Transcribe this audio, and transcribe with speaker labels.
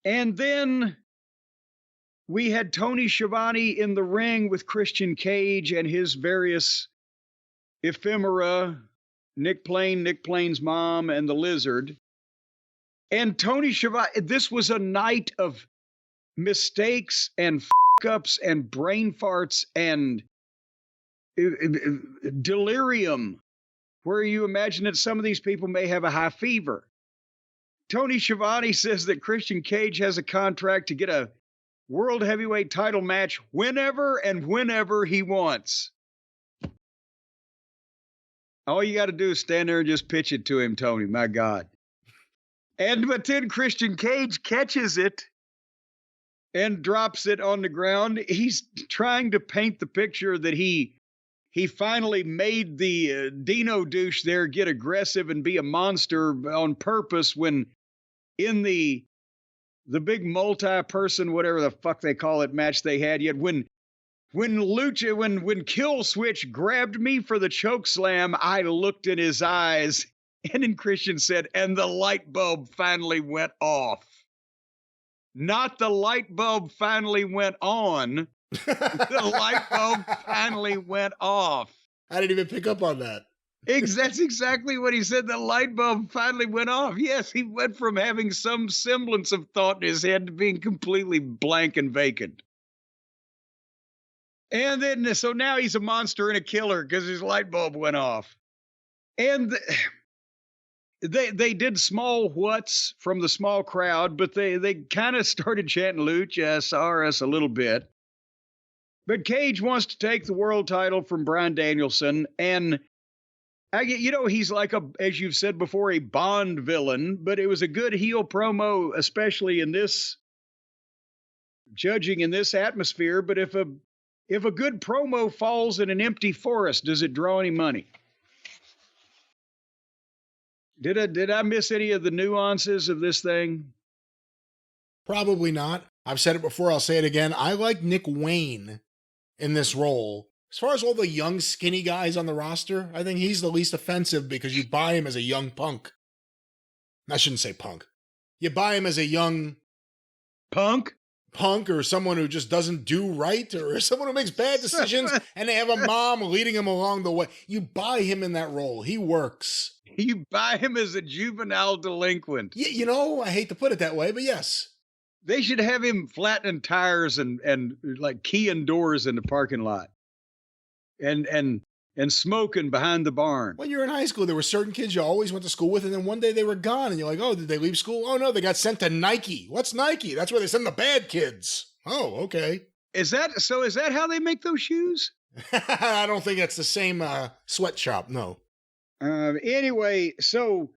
Speaker 1: And then we had Tony Schiavone in the ring with Christian Cage and his various ephemera, Nick Plane's mom, and the Lizard. And Tony Schiavone, this was a night of mistakes and fuck-ups and brain farts and delirium, where you imagine that some of these people may have a high fever. Tony Schiavone says that Christian Cage has a contract to get a world heavyweight title match whenever he wants. All you got to do is stand there and just pitch it to him, Tony. My God. But then Christian Cage catches it and drops it on the ground. He's trying to paint the picture that he finally made the Dino douche there get aggressive and be a monster on purpose when in the big multi-person, whatever the fuck they call it, match they had yet, when Kill Switch grabbed me for the choke slam, I looked in his eyes, and then Christian said, and the light bulb finally went off. Not the light bulb finally went on. The light bulb finally went off.
Speaker 2: I didn't even pick up on that.
Speaker 1: That's exactly what he said. The light bulb finally went off. Yes, he went from having some semblance of thought in his head to being completely blank and vacant. And then, so now he's a monster and a killer because his light bulb went off. And they did small whats from the small crowd, but they kind of started chanting Luchasaurus a little bit. But Cage wants to take the world title from Bryan Danielson, and he's like as you've said before, a Bond villain, but it was a good heel promo, especially in this, judging in this atmosphere. But if a good promo falls in an empty forest, does it draw any money? Did I miss any of the nuances of this thing?
Speaker 2: Probably not. I've said it before, I'll say it again. I like Nick Wayne in this role. As far as all the young, skinny guys on the roster, I think he's the least offensive because you buy him as a young punk. I shouldn't say punk. You buy him as a young...
Speaker 1: Punk,
Speaker 2: or someone who just doesn't do right, or someone who makes bad decisions, and they have a mom leading him along the way. You buy him in that role. He works.
Speaker 1: You buy him as a juvenile delinquent.
Speaker 2: Yeah, I hate to put it that way, but yes.
Speaker 1: They should have him flattening tires and like keying doors in the parking lot. And smoking behind the barn.
Speaker 2: When you were in high school, there were certain kids you always went to school with, and then one day they were gone, and you're like, oh, did they leave school? Oh, no, they got sent to Nike. What's Nike? That's where they send the bad kids. Oh, okay.
Speaker 1: Is that how they make those shoes?
Speaker 2: I don't think it's the same sweatshop, no.
Speaker 1: Anyway, so